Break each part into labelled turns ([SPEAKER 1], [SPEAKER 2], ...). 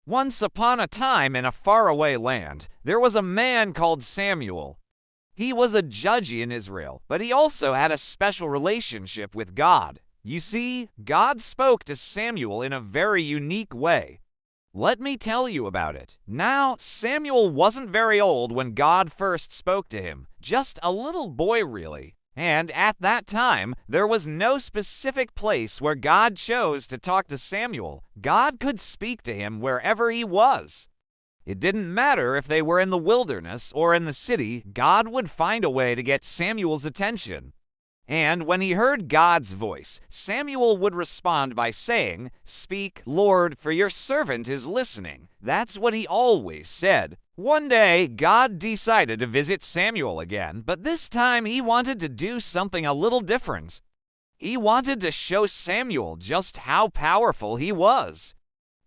[SPEAKER 1] Once upon a time in a faraway land, there was a man called Samuel. He was a judge in Israel, but he also had a special relationship with God. You see, God spoke to Samuel in a very unique way. Let me tell you about it. Now, Samuel wasn't very old when God first spoke to him, just a little boy really. And at that time, there was no specific place where God chose to talk to Samuel. God could speak to him wherever he was. It didn't matter if they were in the wilderness or in the city, God would find a way to get Samuel's attention. And when he heard God's voice, Samuel would respond by saying, "Speak, Lord, for your servant is listening." That's what he always said. One day, God decided to visit Samuel again, but this time he wanted to do something a little different. He wanted to show Samuel just how powerful he was.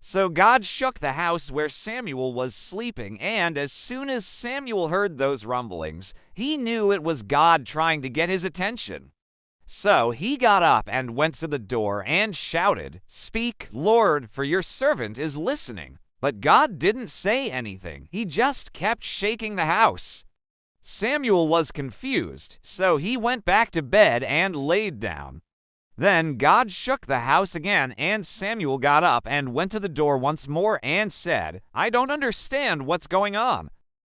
[SPEAKER 1] So God shook the house where Samuel was sleeping, and as soon as Samuel heard those rumblings, he knew it was God trying to get his attention. So he got up and went to the door and shouted, "Speak, Lord, for your servant is listening." But God didn't say anything. He just kept shaking the house. Samuel was confused, so he went back to bed and laid down. Then God shook the house again, and Samuel got up and went to the door once more and said, "I don't understand what's going on."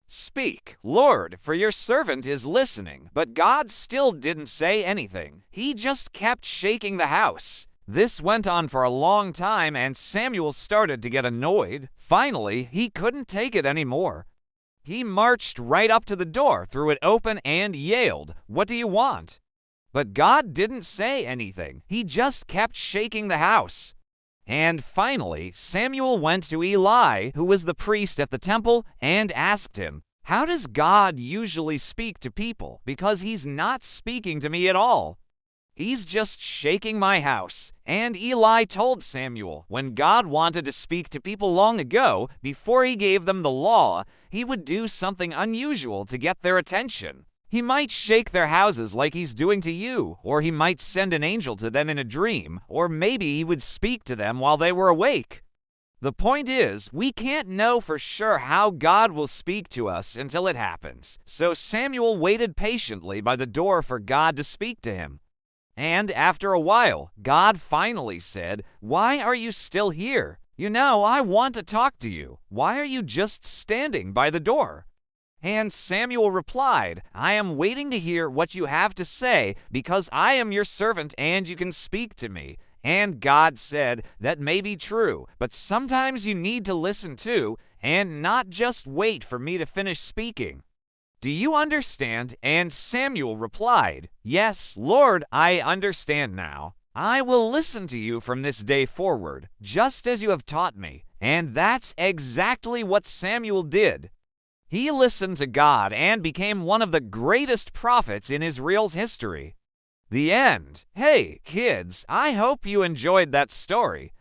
[SPEAKER 1] "Speak, Lord, for your servant is listening." But God still didn't say anything. He just kept shaking the house. This went on for a long time, and Samuel started to get annoyed. Finally, he couldn't take it anymore. He marched right up to the door, threw it open, and yelled, "What do you want?" But God didn't say anything. He just kept shaking the house. And finally, Samuel went to Eli, who was the priest at the temple, and asked him, "How does God usually speak to people? Because he's not speaking to me at all. He's just shaking my house." And Eli told Samuel, when God wanted to speak to people long ago, before he gave them the law, he would do something unusual to get their attention. He might shake their houses like he's doing to you, or he might send an angel to them in a dream, or maybe he would speak to them while they were awake. The point is, we can't know for sure how God will speak to us until it happens. So Samuel waited patiently by the door for God to speak to him. And after a while, God finally said, "Why are you still here? You know, I want to talk to you. Why are you just standing by the door?" And Samuel replied, "I am waiting to hear what you have to say, because I am your servant and you can speak to me." And God said, "That may be true, but sometimes you need to listen too, and not just wait for me to finish speaking. Do you understand?" And Samuel replied, "Yes, Lord, I understand now. I will listen to you from this day forward, just as you have taught me." And that's exactly what Samuel did. He listened to God and became one of the greatest prophets in Israel's history. The end. Hey, kids, I hope you enjoyed that story.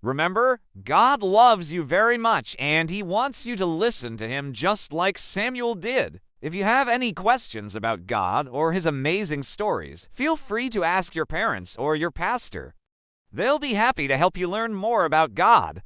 [SPEAKER 1] Remember, God loves you very much, and he wants you to listen to him just like Samuel did. If you have any questions about God or his amazing stories, feel free to ask your parents or your pastor. They'll be happy to help you learn more about God.